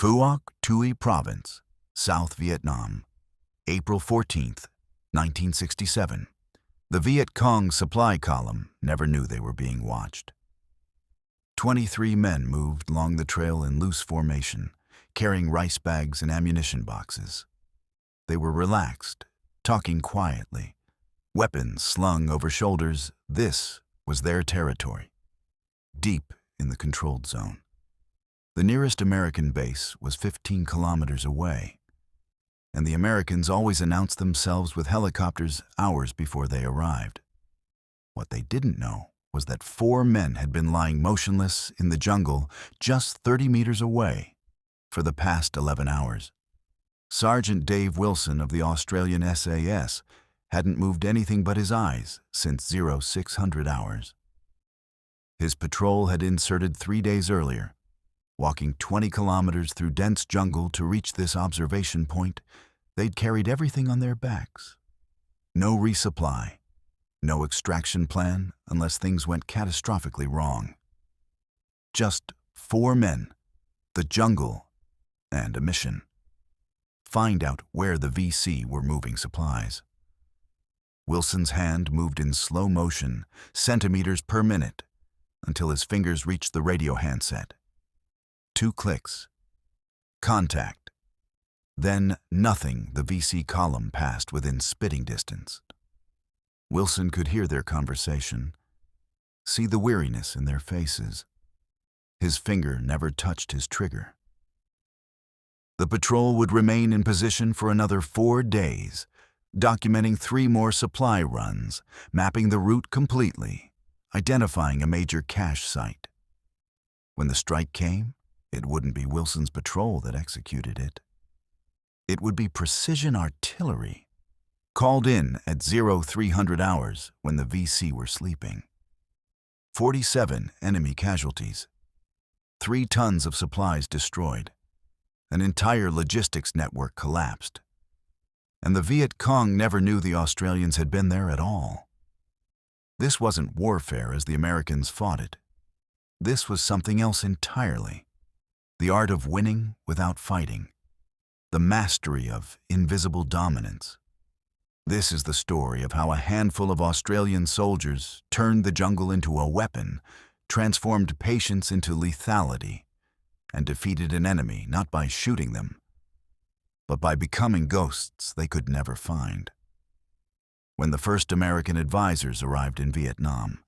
Phuoc, Tui Province, South Vietnam, April 14, 1967. The Viet Cong supply column never knew they were being watched. 23 men moved along the trail in loose formation, carrying rice bags and ammunition boxes. They were relaxed, talking quietly, weapons slung over shoulders. This was their territory, deep in the controlled zone. The nearest American base was 15 kilometers away, and the Americans always announced themselves with helicopters hours before they arrived. What they didn't know was that 4 men had been lying motionless in the jungle just 30 meters away for the past 11 hours. Sergeant Dave Wilson of the Australian SAS hadn't moved anything but his eyes since 0600 hours. His patrol had inserted 3 days earlier, walking 20 kilometers through dense jungle to reach this observation point. They'd carried everything on their backs. No resupply, no extraction plan unless things went catastrophically wrong. Just 4 men, the jungle, and a mission. Find out where the VC were moving supplies. Wilson's hand moved in slow motion, centimeters per minute, until his fingers reached the radio handset. 2 clicks. Contact. Then nothing. The VC column passed within spitting distance. Wilson could hear their conversation, see the weariness in their faces. His finger never touched his trigger. The patrol would remain in position for another 4 days, documenting 3 more supply runs, mapping the route completely, identifying a major cache site. When the strike came, it wouldn't be Wilson's patrol that executed it. It would be precision artillery, called in at 0300 hours when the VC were sleeping. 47 enemy casualties, 3 tons of supplies destroyed, an entire logistics network collapsed, and the Viet Cong never knew the Australians had been there at all. This wasn't warfare as the Americans fought it. This was something else entirely. The art of winning without fighting. The mastery of invisible dominance. This is the story of how a handful of Australian soldiers turned the jungle into a weapon, transformed patience into lethality, and defeated an enemy not by shooting them, but by becoming ghosts they could never find. When the first American advisors arrived in Vietnam,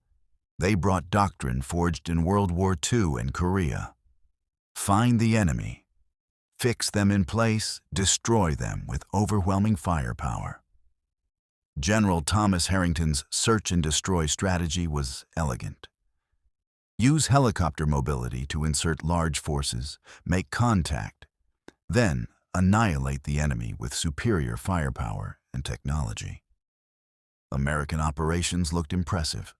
they brought doctrine forged in World War II and Korea. Find the enemy, fix them in place, destroy them with overwhelming firepower. General Thomas Harrington's search and destroy strategy was elegant. Use helicopter mobility to insert large forces, make contact, then annihilate the enemy with superior firepower and technology. American operations looked impressive.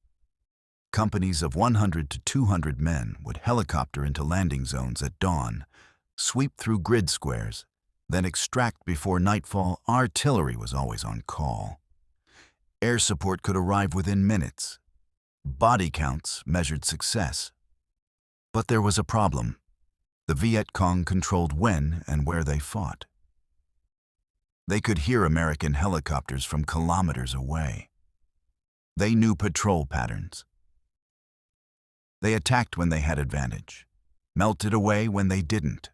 Companies of 100 to 200 men would helicopter into landing zones at dawn, sweep through grid squares, then extract before nightfall. Artillery was always on call. Air support could arrive within minutes. Body counts measured success. But there was a problem. The Viet Cong controlled when and where they fought. They could hear American helicopters from kilometers away. They knew patrol patterns. They attacked when they had advantage, melted away when they didn't.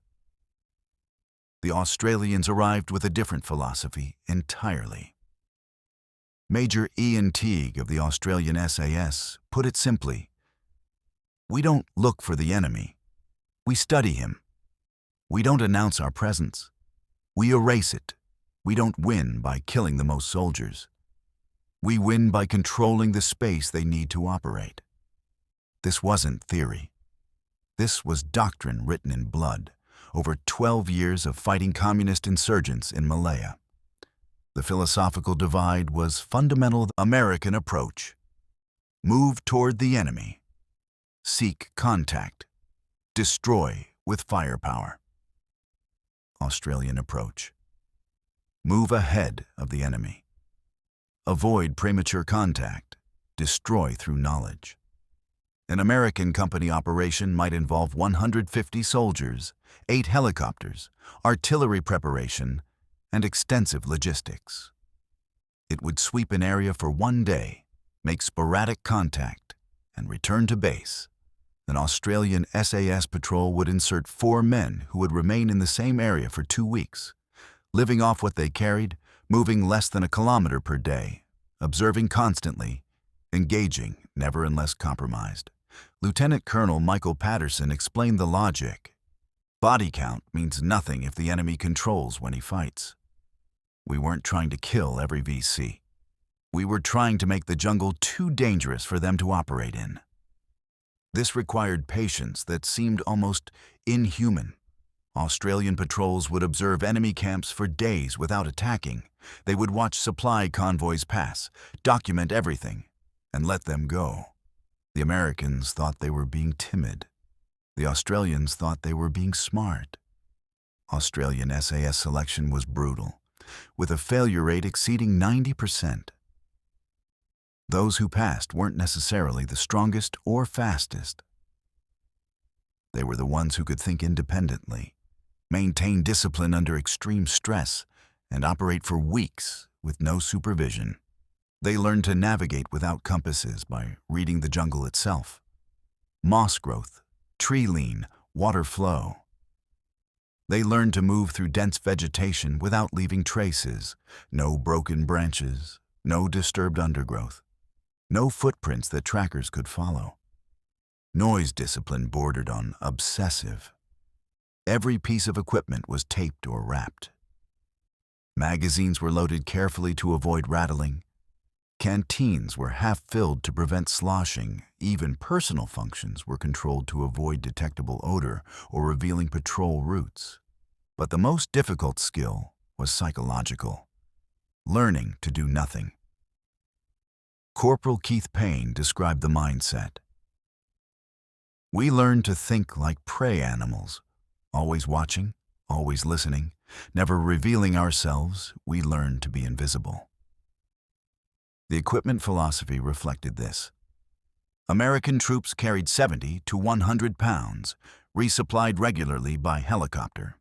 The Australians arrived with a different philosophy entirely. Major Ian Teague of the Australian SAS put it simply, "We don't look for the enemy. We study him. We don't announce our presence. We erase it. We don't win by killing the most soldiers. We win by controlling the space they need to operate." This wasn't theory. This was doctrine written in blood, over 12 years of fighting communist insurgents in Malaya. The philosophical divide was fundamental. American approach. Move toward the enemy. Seek contact. Destroy with firepower. Australian approach. Move ahead of the enemy. Avoid premature contact. Destroy through knowledge. An American company operation might involve 150 soldiers, 8 helicopters, artillery preparation, and extensive logistics. It would sweep an area for one day, make sporadic contact, and return to base. An Australian SAS patrol would insert 4 men who would remain in the same area for 2 weeks, living off what they carried, moving less than a kilometer per day, observing constantly, engaging never unless compromised. Lieutenant Colonel Michael Patterson explained the logic. Body count means nothing if the enemy controls when he fights. We weren't trying to kill every VC. We were trying to make the jungle too dangerous for them to operate in. This required patience that seemed almost inhuman. Australian patrols would observe enemy camps for days without attacking. They would watch supply convoys pass, document everything, and let them go. The Americans thought they were being timid. The Australians thought they were being smart. Australian SAS selection was brutal, with a failure rate exceeding 90%. Those who passed weren't necessarily the strongest or fastest. They were the ones who could think independently, maintain discipline under extreme stress, and operate for weeks with no supervision. They learned to navigate without compasses by reading the jungle itself. Moss growth, tree lean, water flow. They learned to move through dense vegetation without leaving traces, no broken branches, no disturbed undergrowth, no footprints that trackers could follow. Noise discipline bordered on obsessive. Every piece of equipment was taped or wrapped. Magazines were loaded carefully to avoid rattling. Canteens were half filled to prevent sloshing. Even personal functions were controlled to avoid detectable odor or revealing patrol routes. But the most difficult skill was psychological, learning to do nothing. Corporal Keith Payne described the mindset. We learned to think like prey animals, always watching, always listening, never revealing ourselves. We learned to be invisible. The equipment philosophy reflected this. American troops carried 70 to 100 pounds, resupplied regularly by helicopter.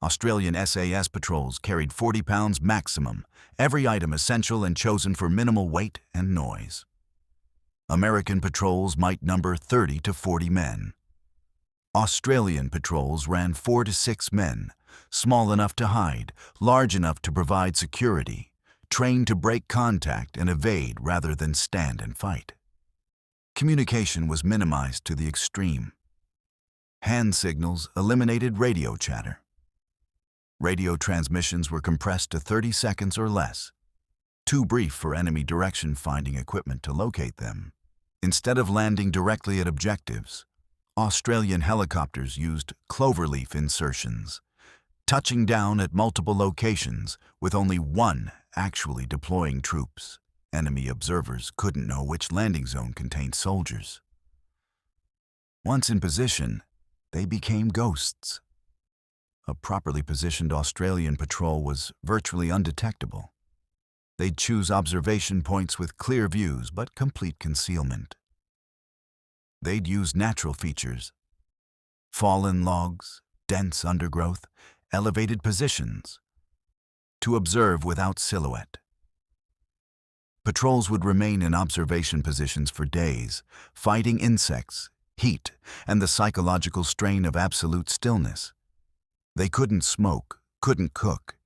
Australian SAS patrols carried 40 pounds maximum, every item essential and chosen for minimal weight and noise. American patrols might number 30 to 40 men. Australian patrols ran 4 to 6 men, small enough to hide, large enough to provide security, trained to break contact and evade rather than stand and fight. Communication was minimized to the extreme. Hand signals eliminated radio chatter. Radio transmissions were compressed to 30 seconds or less, too brief for enemy direction-finding equipment to locate them. Instead of landing directly at objectives, Australian helicopters used cloverleaf insertions, touching down at multiple locations with only one actually deploying troops. Enemy observers couldn't know which landing zone contained soldiers. Once in position, they became ghosts. A properly positioned Australian patrol was virtually undetectable. They'd choose observation points with clear views but complete concealment. They'd use natural features, fallen logs, dense undergrowth, elevated positions, to observe without silhouette. Patrols would remain in observation positions for days, fighting insects, heat, and the psychological strain of absolute stillness. They couldn't smoke, couldn't cook,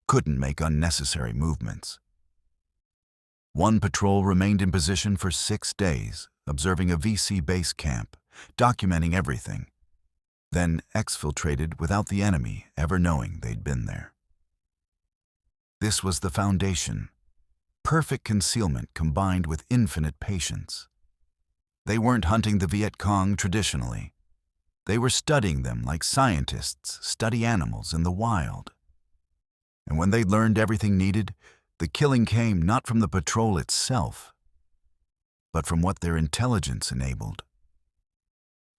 couldn't make unnecessary movements. One patrol remained in position for 6 days, observing a VC base camp, documenting everything, then exfiltrated without the enemy ever knowing they'd been there. This was the foundation, perfect concealment combined with infinite patience. They weren't hunting the Viet Cong traditionally. They were studying them like scientists study animals in the wild. And when they'd learned everything needed, the killing came not from the patrol itself, but from what their intelligence enabled.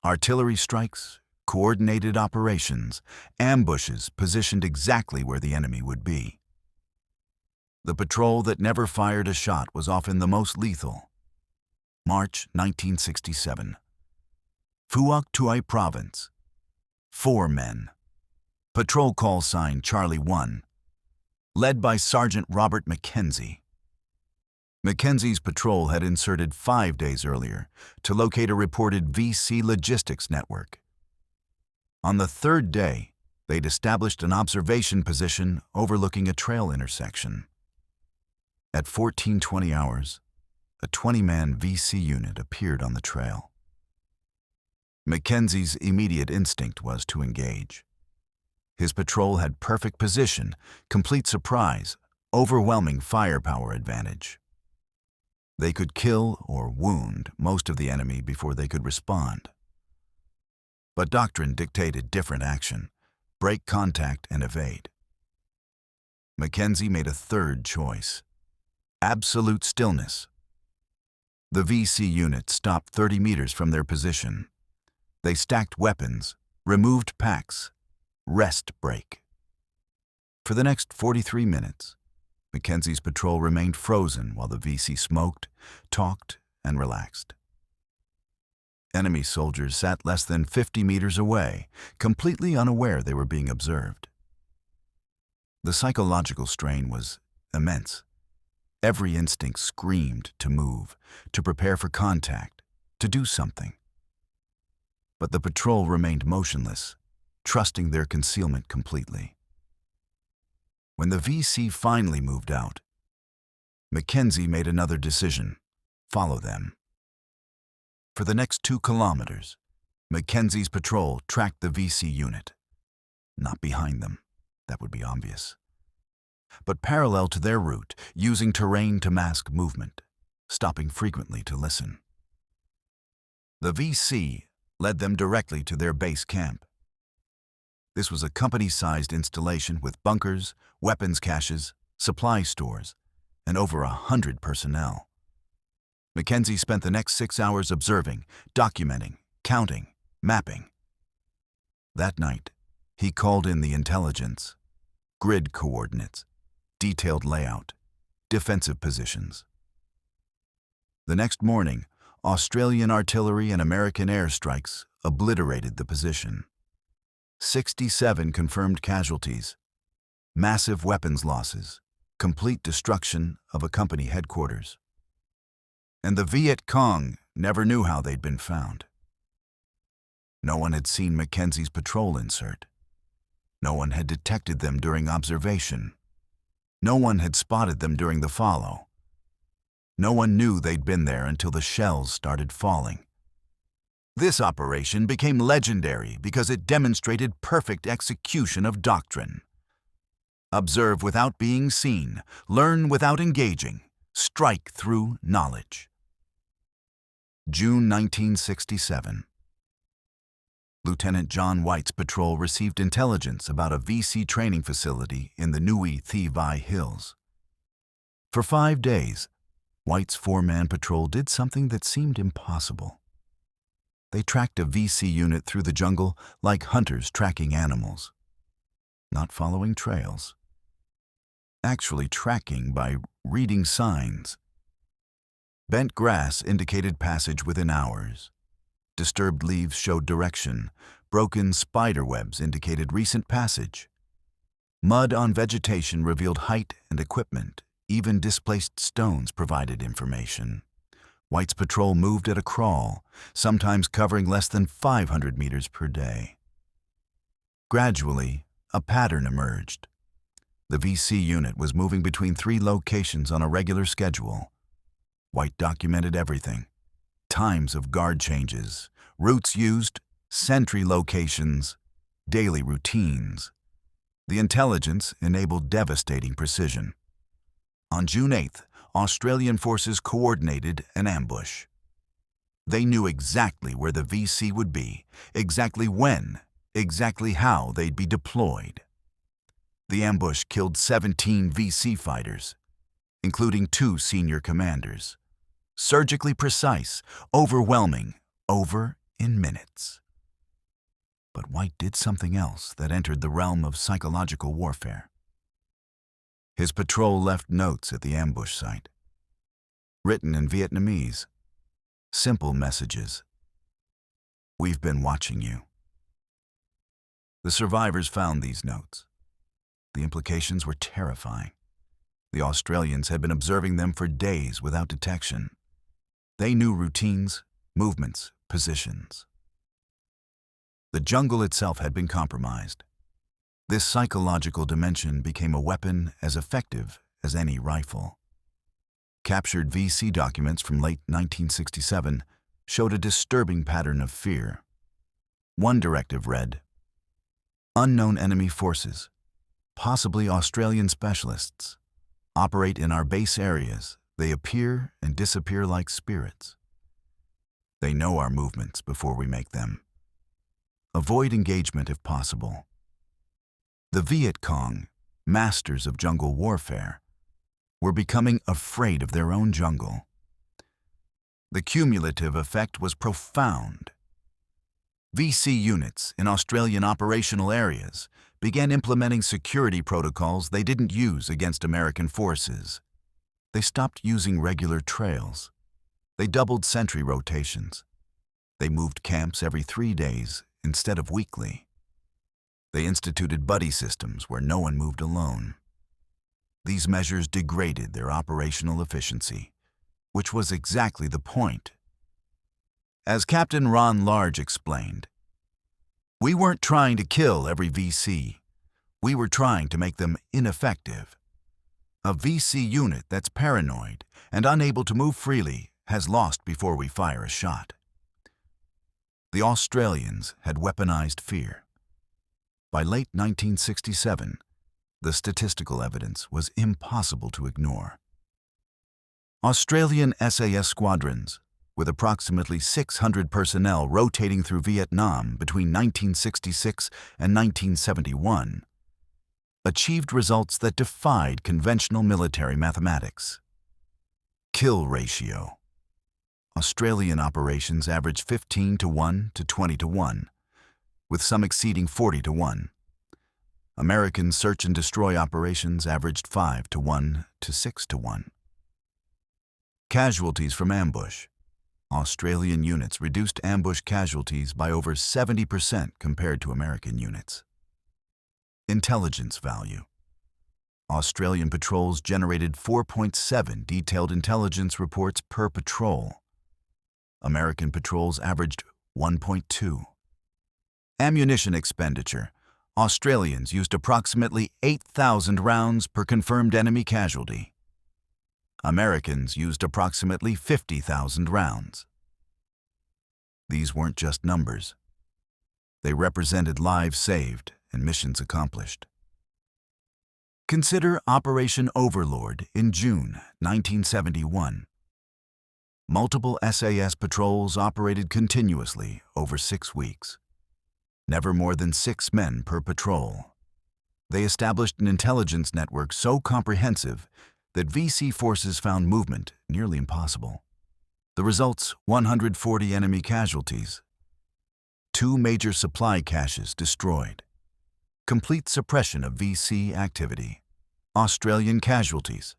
Artillery strikes, coordinated operations, ambushes positioned exactly where the enemy would be. The patrol that never fired a shot was often the most lethal. March 1967. Phuoc, Tuai Province. 4 men. Patrol call sign Charlie 1. Led by Sergeant Robert Mackenzie. Mackenzie's patrol had inserted 5 days earlier to locate a reported VC logistics network. On the 3rd day, they'd established an observation position overlooking a trail intersection. At 14:20 hours, a 20-man VC unit appeared on the trail. Mackenzie's immediate instinct was to engage. His patrol had perfect position, complete surprise, overwhelming firepower advantage. They could kill or wound most of the enemy before they could respond. But doctrine dictated different action: break contact and evade. Mackenzie made a 3rd choice: absolute stillness. The VC unit stopped 30 meters from their position. They stacked weapons, removed packs, rest break. For the next 43 minutes, Mackenzie's patrol remained frozen while the VC smoked, talked, and relaxed. Enemy soldiers sat less than 50 meters away, completely unaware they were being observed. The psychological strain was immense. Every instinct screamed to move, to prepare for contact, to do something. But the patrol remained motionless, trusting their concealment completely. When the VC finally moved out, Mackenzie made another decision: follow them. For the next 2 kilometers, Mackenzie's patrol tracked the VC unit. Not behind them, that would be obvious, but parallel to their route, using terrain to mask movement, stopping frequently to listen. The VC led them directly to their base camp. This was a company-sized installation with bunkers, weapons caches, supply stores, and over 100 personnel. Mackenzie spent the next 6 hours observing, documenting, counting, mapping. That night, he called in the intelligence: grid coordinates, detailed layout, defensive positions. The next morning, Australian artillery and American airstrikes obliterated the position. 67 confirmed casualties, massive weapons losses, complete destruction of a company headquarters. And the Viet Cong never knew how they'd been found. No one had seen Mackenzie's patrol insert. No one had detected them during observation. No one had spotted them during the follow. No one knew they'd been there until the shells started falling. This operation became legendary because it demonstrated perfect execution of doctrine. Observe without being seen, learn without engaging, strike through knowledge. June 1967. Lieutenant John White's patrol received intelligence about a VC training facility in the Nui Thi Vai Hills. For 5 days, White's 4-man patrol did something that seemed impossible. They tracked a VC unit through the jungle like hunters tracking animals. Not following trails. Actually tracking by reading signs. Bent grass indicated passage within hours. Disturbed leaves showed direction. Broken spider webs indicated recent passage. Mud on vegetation revealed height and equipment. Even displaced stones provided information. White's patrol moved at a crawl, sometimes covering less than 500 meters per day. Gradually, a pattern emerged. The VC unit was moving between 3 locations on a regular schedule. White documented everything: times of guard changes, routes used, sentry locations, daily routines. The intelligence enabled devastating precision. On June 8th, Australian forces coordinated an ambush. They knew exactly where the VC would be, exactly when, exactly how they'd be deployed. The ambush killed 17 VC fighters, including 2 senior commanders. Surgically precise, overwhelming, over in minutes. But White did something else that entered the realm of psychological warfare. His patrol left notes at the ambush site, written in Vietnamese. Simple messages. We've been watching you. The survivors found these notes. The implications were terrifying. The Australians had been observing them for days without detection. They knew routines, movements, positions. The jungle itself had been compromised. This psychological dimension became a weapon as effective as any rifle. Captured VC documents from late 1967 showed a disturbing pattern of fear. One directive read, "Unknown enemy forces, possibly Australian specialists, operate in our base areas. They appear and disappear like spirits. They know our movements before we make them. Avoid engagement if possible." The Viet Cong, masters of jungle warfare, were becoming afraid of their own jungle. The cumulative effect was profound. VC units in Australian operational areas began implementing security protocols they didn't use against American forces. They stopped using regular trails. They doubled sentry rotations. They moved camps every 3 days instead of weekly. They instituted buddy systems where no one moved alone. These measures degraded their operational efficiency, which was exactly the point. As Captain Ron Large explained, "We weren't trying to kill every VC. We were trying to make them ineffective. A VC unit that's paranoid and unable to move freely has lost before we fire a shot." The Australians had weaponized fear. By late 1967, the statistical evidence was impossible to ignore. Australian SAS squadrons, with approximately 600 personnel rotating through Vietnam between 1966 and 1971, achieved results that defied conventional military mathematics. Kill ratio. Australian operations averaged 15-1 to 20-1, with some exceeding 40-1. American search and destroy operations averaged 5-1 to 6-1. Casualties from ambush. Australian units reduced ambush casualties by over 70% compared to American units. Intelligence value. Australian patrols generated 4.7 detailed intelligence reports per patrol. American patrols averaged 1.2. Ammunition expenditure. Australians used approximately 8,000 rounds per confirmed enemy casualty. Americans used approximately 50,000 rounds. These weren't just numbers. They represented lives saved and missions accomplished. Consider Operation Overlord in June 1971. Multiple SAS patrols operated continuously over 6 weeks. Never more than 6 men per patrol. They established an intelligence network so comprehensive that VC forces found movement nearly impossible. The results: 140 enemy casualties, 2 major supply caches destroyed, complete suppression of VC activity. Australian casualties: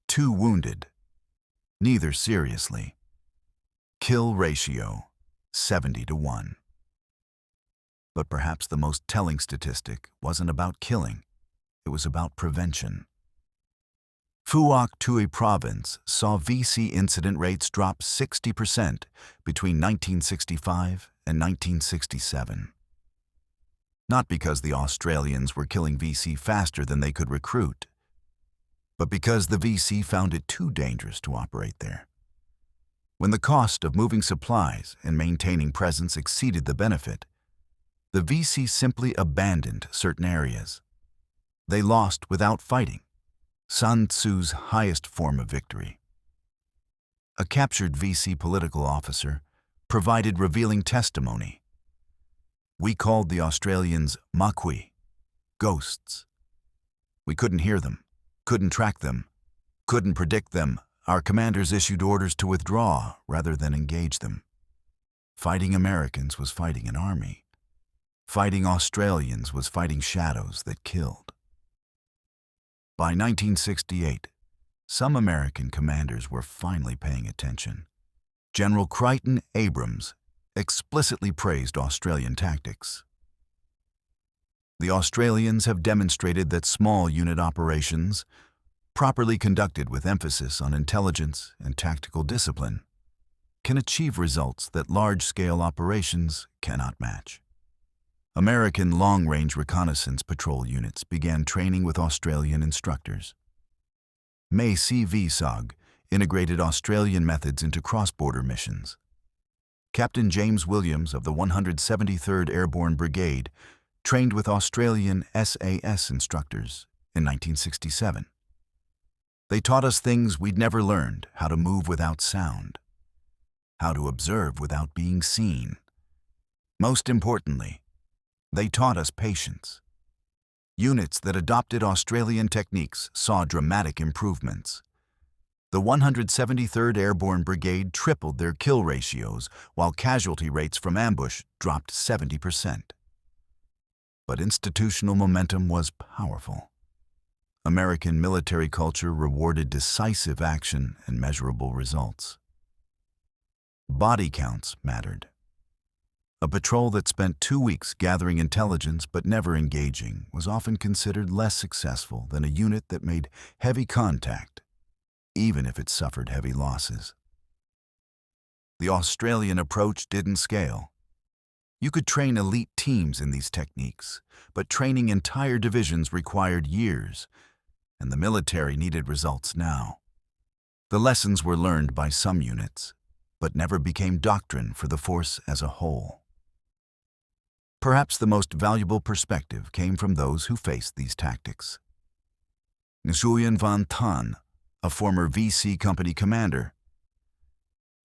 2 wounded, neither seriously. Kill ratio: 70-1. But perhaps the most telling statistic wasn't about killing, it was about prevention. Phuoc Tui province saw VC incident rates drop 60% between 1965 and 1967. Not because the Australians were killing VC faster than they could recruit, but because the VC found it too dangerous to operate there. When the cost of moving supplies and maintaining presence exceeded the benefit, the VC simply abandoned certain areas. They lost without fighting, Sun Tzu's highest form of victory. A captured VC political officer provided revealing testimony. "We called the Australians Makui, ghosts. We couldn't hear them, couldn't track them, couldn't predict them. Our commanders issued orders to withdraw rather than engage them. Fighting Americans was fighting an army. Fighting Australians was fighting shadows that killed." By 1968, some American commanders were finally paying attention. General Crichton Abrams explicitly praised Australian tactics. The Australians have demonstrated that small unit operations, properly conducted with emphasis on intelligence and tactical discipline, can achieve results that large-scale operations cannot match. American long-range reconnaissance patrol units began training with Australian instructors. Viet integrated Australian methods into cross-border missions. Captain James Williams of the 173rd Airborne Brigade trained with Australian SAS instructors in 1967. They taught us things we'd never learned: how to move without sound, how to observe without being seen. Most importantly, they taught us patience. Units that adopted Australian techniques saw dramatic improvements. The 173rd Airborne Brigade tripled their kill ratios, while casualty rates from ambush dropped 70%. But institutional momentum was powerful. American military culture rewarded decisive action and measurable results. Body counts mattered. A patrol that spent 2 weeks gathering intelligence but never engaging was often considered less successful than a unit that made heavy contact, even if it suffered heavy losses. The Australian approach didn't scale. You could train elite teams in these techniques, but training entire divisions required years, and the military needed results now. The lessons were learned by some units, but never became doctrine for the force as a whole. Perhaps the most valuable perspective came from those who faced these tactics. Nguyen Van Tan, a former VC company commander: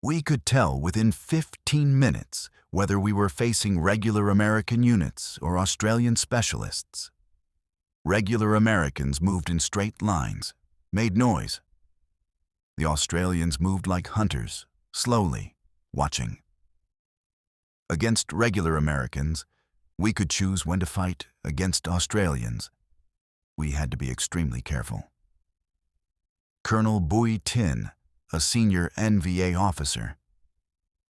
"We could tell within 15 minutes whether we were facing regular American units or Australian specialists. Regular Americans moved in straight lines, made noise. The Australians moved like hunters, slowly, watching. Against regular Americans, we could choose when to fight. Against Australians, we had to be extremely careful." Colonel Bui Tin, a senior NVA officer: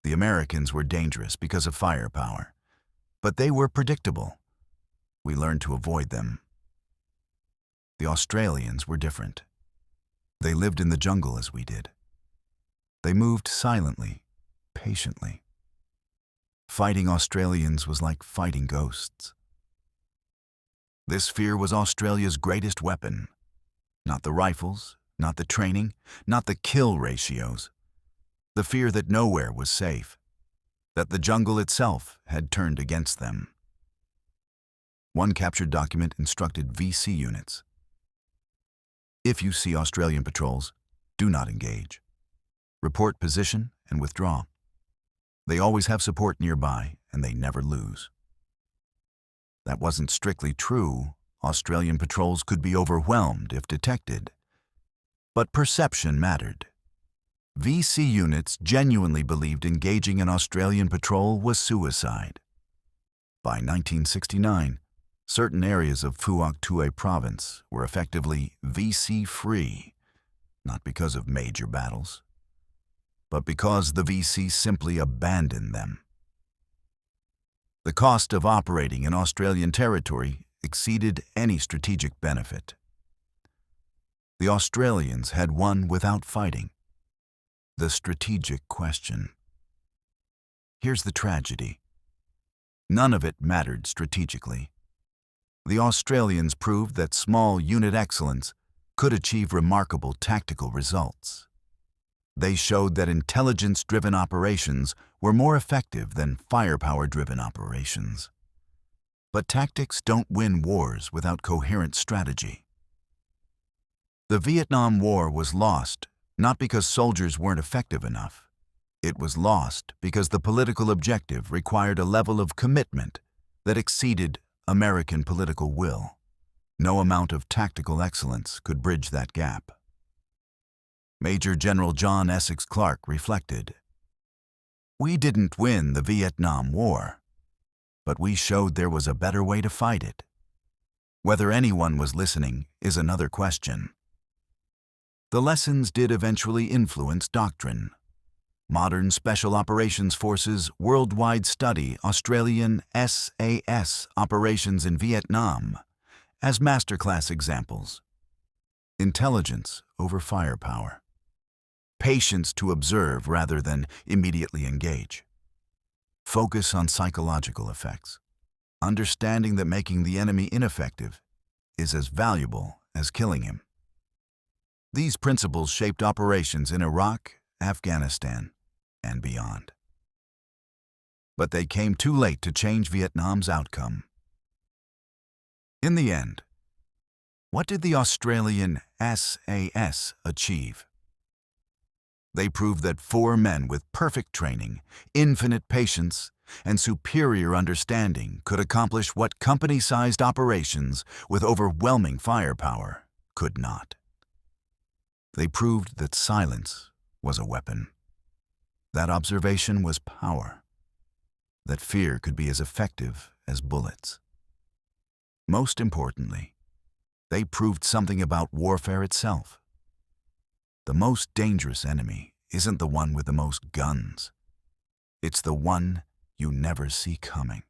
"The Americans were dangerous because of firepower, but they were predictable. We learned to avoid them. The Australians were different. They lived in the jungle as we did. They moved silently, patiently. Fighting Australians was like fighting ghosts. This fear was Australia's greatest weapon. Not the rifles, not the training, not the kill ratios. The fear that nowhere was safe, that the jungle itself had turned against them." One captured document instructed VC units: "If you see Australian patrols, do not engage. Report position and withdraw. They always have support nearby, and they never lose." That wasn't strictly true. Australian patrols could be overwhelmed if detected. But perception mattered. VC units genuinely believed engaging an Australian patrol was suicide. By 1969, certain areas of Phuoc province were effectively VC-free, not because of major battles, but because the VC simply abandoned them. The cost of operating in Australian territory exceeded any strategic benefit. The Australians had won without fighting. The strategic question. Here's the tragedy. None of it mattered strategically. The Australians proved that small unit excellence could achieve remarkable tactical results. They showed that intelligence-driven operations were more effective than firepower-driven operations. But tactics don't win wars without coherent strategy. The Vietnam War was lost not because soldiers weren't effective enough. It was lost because the political objective required a level of commitment that exceeded American political will. No amount of tactical excellence could bridge that gap. Major General John Essex Clark reflected, "We didn't win the Vietnam War, but we showed there was a better way to fight it. Whether anyone was listening is another question." The lessons did eventually influence doctrine. Modern Special Operations Forces worldwide study Australian SAS operations in Vietnam as masterclass examples. Intelligence over firepower. Patience to observe rather than immediately engage. Focus on psychological effects. Understanding that making the enemy ineffective is as valuable as killing him. These principles shaped operations in Iraq, Afghanistan, and beyond. But they came too late to change Vietnam's outcome. In the end, what did the Australian SAS achieve? They proved that 4 men with perfect training, infinite patience, and superior understanding could accomplish what company-sized operations with overwhelming firepower could not. They proved that silence was a weapon, that observation was power, that fear could be as effective as bullets. Most importantly, they proved something about warfare itself. The most dangerous enemy isn't the one with the most guns. It's the one you never see coming.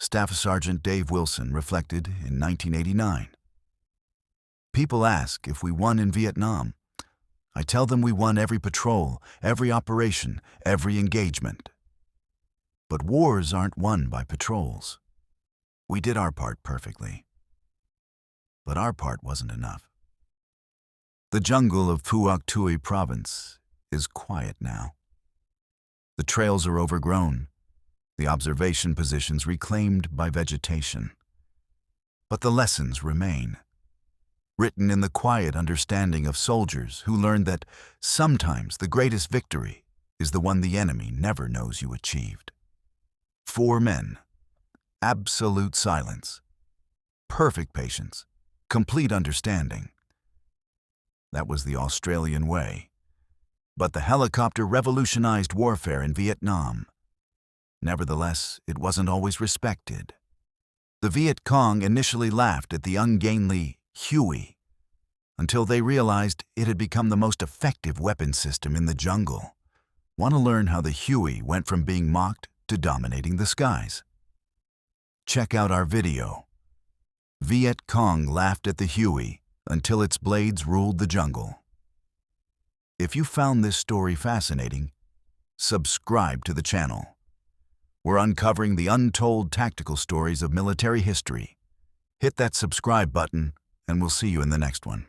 Staff Sergeant Dave Wilson reflected in 1989. People ask if we won in Vietnam. I tell them we won every patrol, every operation, every engagement. But wars aren't won by patrols. We did our part perfectly. But our part wasn't enough. The jungle of Phuoc Tuy province is quiet now. The trails are overgrown, the observation positions reclaimed by vegetation. But the lessons remain, written in the quiet understanding of soldiers who learned that sometimes the greatest victory is the one the enemy never knows you achieved. 4 men, absolute silence, perfect patience, complete understanding. That was the Australian way. But the helicopter revolutionized warfare in Vietnam. Nevertheless, it wasn't always respected. The Viet Cong initially laughed at the ungainly Huey until they realized it had become the most effective weapon system in the jungle. Want to learn how the Huey went from being mocked to dominating the skies? Check out our video. Viet Cong laughed at the Huey until its blades ruled the jungle. If you found this story fascinating, subscribe to the channel. We're uncovering the untold tactical stories of military history. Hit that subscribe button, and we'll see you in the next one.